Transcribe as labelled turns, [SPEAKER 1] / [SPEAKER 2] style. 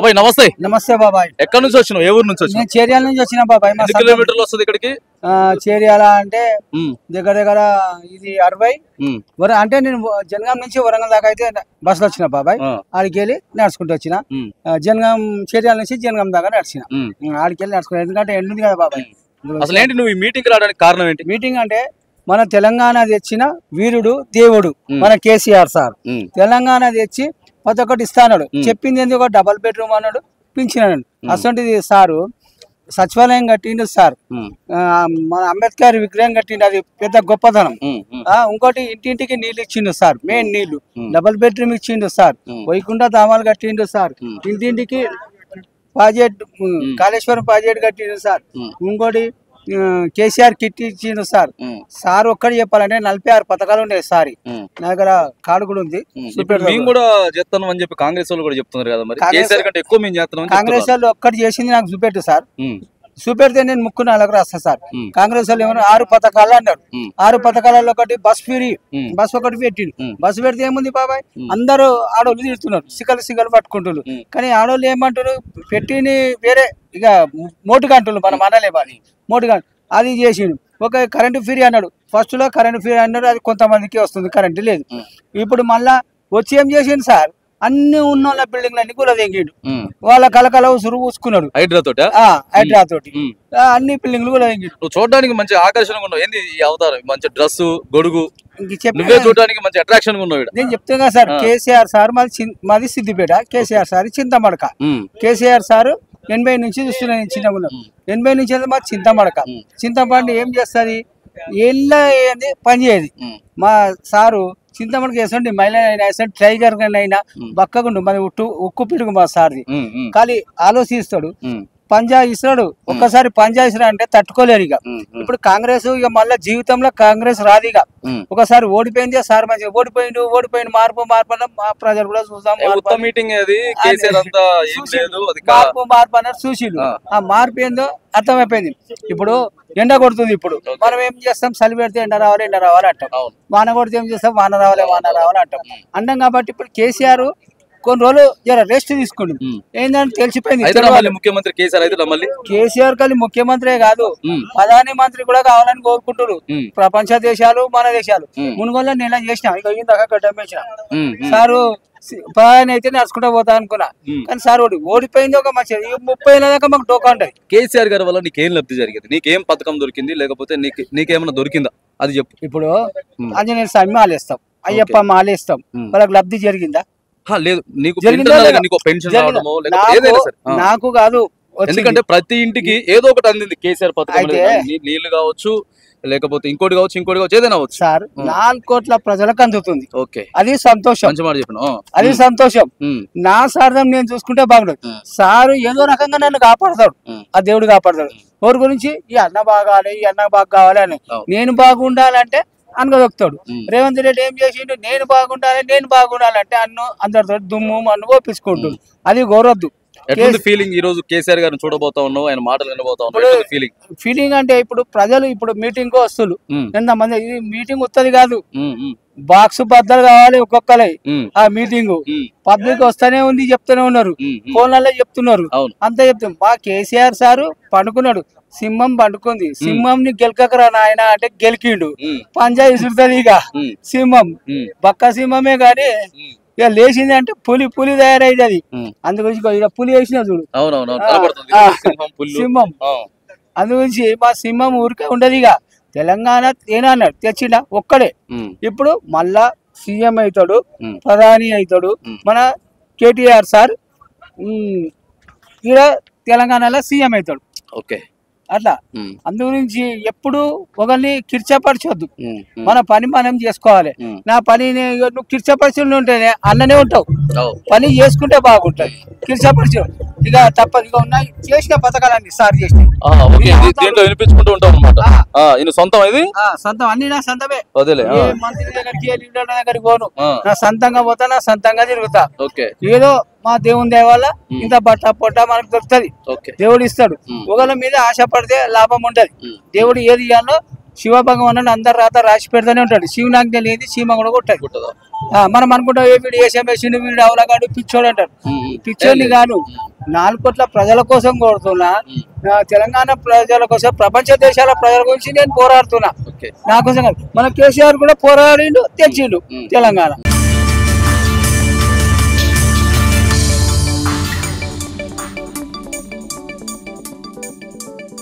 [SPEAKER 1] బాబాయ్ నమస్తే.
[SPEAKER 2] నమస్తే బాబాయ్.
[SPEAKER 1] ఎక్కడి నుంచి వచ్చినావు? ఏ ఊరు నుంచి వచ్చినావు?
[SPEAKER 2] నేను చేర్యాల నుంచి వచ్చిన బాబాయ్.
[SPEAKER 1] ఎన్ని కిలోమీటర్లు వస్తుంది ఇక్కడికి?
[SPEAKER 2] చేర్యాల అంటే దగ్గర దగ్గర ఇది 60. అంటే నేను జనగాం నుంచి వరంగల్ దాకా అయితే బస్సులో వచ్చిన బాబాయ్. ఆడికి వెళ్ళి నడుచుకుంటూ వచ్చిన. జనగాం చేర్యాల నుంచి జనగాం దాకా నడిచిన. ఆడికి వెళ్ళి నడుచుకున్నా, ఎందుకంటే ఎండుంది కదా బాబాయ్.
[SPEAKER 1] అసలు ఏంటి నువ్వు ఈ మీటింగ్ రావడానికి కారణం ఏంటి?
[SPEAKER 2] మీటింగ్ అంటే మన తెలంగాణ తెచ్చిన వీరుడు దేవుడు మన కేసీఆర్ సార్. తెలంగాణ తెచ్చి ప్రతి ఒక్కటి ఇస్తాడు. చెప్పింది ఎందుకు డబల్ బెడ్రూమ్ అన్నాడు, పింఛన్. అసంటిది సారు సచివాలయం కట్టిండు సార్. మన అంబేద్కర్ విగ్రహం కట్టిండు, అది పెద్ద గొప్పతనం. ఇంకోటి ఇంటింటికి నీళ్లు ఇచ్చిండు సార్, మెయిన్ నీళ్లు. డబల్ బెడ్రూమ్ ఇచ్చిండు సార్. వైకుంఠ ధామాలు కట్టిండు సార్. ఇంటింటికి ప్రాజెక్ట్ కాళేశ్వరం ప్రాజెక్ట్ కట్టిండు సార్. ఇంకోటి కేసీఆర్ కిట్ ఇచ్చిండు సార్. సార్ ఒక్కటి చెప్పాలంటే 46 పథకాలు ఉన్నాయి సార్. నా దగ్గర కార్డు కూడా ఉంది.
[SPEAKER 1] మేము కూడా చేస్తాను అని చెప్పి కాంగ్రెస్ వాళ్ళు కూడా చెప్తున్నారు కదా, మరి కేసీఆర్ కంటే ఎక్కువ మేము చేస్తున్నాం.
[SPEAKER 2] కాంగ్రెస్ వాళ్ళు ఒక్కటి చేసింది నాకు చూపెట్టు సార్. చూపెడితే నేను ముక్కు నలుగురు వస్తా సార్. కాంగ్రెస్ వాళ్ళు ఏమన్నా 6 పథకాలు అన్నారు. 6 పథకాలలో ఒకటి బస్ ఫ్రీ, బస్ ఒకటి పెట్టిండు. బస్సు పెడితే ఏముంది బాబాయ్, అందరూ ఆడోళ్ళు తిడుతున్నారు, సిగలు పట్టుకుంటున్నారు. కానీ ఆడోళ్ళు ఏమంటారు, పెట్టిని వేరే ఇక మోటుగా అంటున్నారు, మనం అనలే బాని మోటుగా. అది చేసిండు. ఒక కరెంటు ఫ్రీ అన్నాడు. ఫస్ట్ లో కరెంటు ఫ్రీ అన్నాడు, అది కొంతమందికి వస్తుంది, కరెంటు లేదు. ఇప్పుడు మళ్ళా వచ్చి ఏం చేసిండు సార్, అన్ని ఉన్న బిల్డింగ్లన్నీ కూడా తెంగిండు. వాళ్ళ కలకల ఉసురు పూసుకున్నాడు హైడ్రా తోటి. అన్ని బిల్డింగ్లు కూడా తెంగిండు.
[SPEAKER 1] చూడడానికి మంచి ఆకర్షణగా ఉన్నావు. ఏంది ఈ అవతారం? మంచి డ్రెస్, గొడుగు, నువ్వే చూడడానికి మంచి అట్రాక్షన్ ఉన్నావు.
[SPEAKER 2] నేను చెప్తున్నా కదా సార్, కేసీఆర్ సార్ మాది సిద్దిపేట, కేసీఆర్ సార్ చింతమడక. కేసీఆర్ సార్ 80 నుంచి చూస్తున్నాను, చిన్నగా ఉన్నాం. 80 నుంచి మా చింతమడక. చింతపండు ఏం చేస్తుంది, ఎల్ల పని చేయదు. మా సారు చింతమడక వేసండి, మహిళ అయినా వేసండి, టైగర్ అయినా బక్కగుండు, మరి ఉక్కు పిడుగు మా సార్ది. కానీ ఆలోచిస్తాడు, పంజా ఇస్తాడు. ఒక్కసారి పంజా ఇస్తాడు అంటే తట్టుకోలేరు. ఇక ఇప్పుడు కాంగ్రెస్ ఇక మళ్ళీ జీవితంలో కాంగ్రెస్ రాదు. ఇక ఒకసారి ఓడిపోయింది సార్, మంచిగా ఓడిపోయింది మార్పు మా ప్రజలు కూడా చూద్దాం. మార్పు అన్నారు చూసిళ్ళు. ఆ మార్పు ఏందో అర్థమైపోయింది. ఇప్పుడు ఎండ కొడుతుంది, ఇప్పుడు మనం ఏం చేస్తాం, చలి పెడితే ఎండ రావాలి అంటాం. వాన కొడితే ఏం చేస్తాం, వాన రావాలి అంటాం. అంటాం కాబట్టి ఇప్పుడు కేసీఆర్ కొన్ని రోజులు జర రెస్ట్ తీసుకుంటు. ఏంటంటే తెలిసిపోయింది
[SPEAKER 1] ముఖ్యమంత్రి
[SPEAKER 2] కేసీఆర్ కానీ ముఖ్యమంత్రి కాదు, ప్రధాని మంత్రి కూడా కావాలని కోరుకుంటారు ప్రపంచ దేశాలు, మన దేశాలు. మునుగోలు నెల చేసిన, ఇక దాకా గడ్డం వేసిన. సారు ప్రధాని అయితే నడుచుకుంటా పోతా అనుకున్నా, కానీ సార్ ఓడిపోయింది. ఒక మంచి 30 ఏళ్ళ దాకా మాకు డోకా ఉంటుంది.
[SPEAKER 1] కేసీఆర్ గారి వల్ల నీకేం లబ్ధి జరిగింది? నీకేం పథకం దొరికింది, లేకపోతే నీకేమైనా దొరికిందా అది చెప్పు.
[SPEAKER 2] ఇప్పుడు ఆంజనేయ స్వామి మాలేస్తాం, అయ్యప్ప మాలేస్తాం, వాళ్ళకి లబ్ధి జరిగిందా?
[SPEAKER 1] లేదు.
[SPEAKER 2] నాకు కాదు,
[SPEAKER 1] ఎందుకంటే ప్రతి ఇంటికి ఏదో ఒకటి అందింది కేసీఆర్ పథకం. నీళ్లు కావచ్చు, లేకపోతే ఇంకోటి కావచ్చు, ఏదైనా అవచ్చు
[SPEAKER 2] సార్. 4 కోట్ల ప్రజలకు అందుతుంది.
[SPEAKER 1] ఓకే,
[SPEAKER 2] అది సంతోషం.
[SPEAKER 1] మంచి మాట చెప్పిన,
[SPEAKER 2] అది సంతోషం. నా సార్థం నేను చూసుకుంటే బాగుండదు. సారు ఏదో రకంగా నన్ను కాపాడతాడు, ఆ దేవుడు కాపాడతాడు. ఎవరి గురించి, ఈ అన్న బాగాలి, ఈ అన్న బాగా కావాలి అని. నేను బాగుండాలంటే అనగదొక్కుతాడు. రేవంత్ రెడ్డి ఏం చేసిండు, నేను బాగుండాలంటే అందరితో దుమ్ము మన్ను ఓపించుకుంటుంది. అది గౌరవద్దు.
[SPEAKER 1] ఫీలింగ్ ఈ రోజు కేసీఆర్ గారిని చూడబోతా ఉన్నావు, ఆయన మాటలు వినబోతా ఉన్నావు.
[SPEAKER 2] ఫీలింగ్ అంటే ఇప్పుడు ప్రజలు ఇప్పుడు మీటింగ్ వస్తులు ఎంతమంది, ఇది మీటింగ్ వస్తుంది కాదు, బాక్స్ బద్దలు కావాలి ఒక్కొక్కలే. ఆ మీటింగ్ పబ్లిక్ వస్తానే ఉంది, చెప్తూనే ఉన్నారు, ఫోన్లలో చెప్తున్నారు, అంతా చెప్తాం. మా కేసీఆర్ సారు పండుకున్నాడు, సింహం పండుకుంది, సింహంని గెలకకరా నాయన అంటే గెలికిండు. పంజా ఇసురుతుంది ఇక సింహం, బక్క సింహమే గాని ఇక లేచింది అంటే పులి తయారైంది. అది అందుగురించి పులి వేసిన చూడు సింహం. అందుగురించి మా సింహం ఊరికే ఉండదు. ఇక తెలంగాణ ఏనాడు తెచ్చిండా ఒక్కడే. ఇప్పుడు మళ్ళా సీఎం అవుతాడు, ప్రధాని అవుతాడు మన కేటీఆర్ సార్. ఇక్కడ తెలంగాణలో సీఎం అవుతాడు.
[SPEAKER 1] ఓకే,
[SPEAKER 2] అట్లా అందు గురించి ఎప్పుడు ఒకరిని కిర్చపరచొద్దు. మన పని మనం చేసుకోవాలి. నా పని నువ్వు కిర్చపరిచి ఉంటేనే అన్ననే ఉంటావు, పని చేసుకుంటే బాగుంటది. కిర్చపరిచు ఇక తప్పదు. ఇక ఉన్నాయి చేసిన పథకాలన్నీ సార్ చేసిన సొంతం, అన్ని నా సొంతమే. మంత్రి దగ్గరికి పోను, నా సొంతంగా పోతా, నా సొంతంగా తిరుగుతా. ఏదో మా దేవుని దయ వల్ల ఇంత బట్ట పొట్ట మనకు దొరుకుతుంది, దేవుడు ఇస్తాడు. ఒకళ్ళ మీద ఆశ పడితే లాభం ఉంటది. దేవుడు ఏది ఇవ్వాలో శివ భగవానుడు అందరు రాత రాసి పెడతానే ఉంటాడు. శివునాజ్ఞ లేదు చీమ కూడా కొట్టదు. మనం అనుకుంటాం వీడు వేసిండు వీడు అవలగాడు పిచ్చోడు అంటారు. పిచ్చోడిని కాదు, 4 కోట్ల ప్రజల కోసం కోరుతున్నా, తెలంగాణ ప్రజల కోసం, ప్రపంచ దేశాల ప్రజల గురించి నేను పోరాడుతున్నా. నా కోసం మన కేసీఆర్ కూడా పోరాడిండు, తెచ్చిండు తెలంగాణ.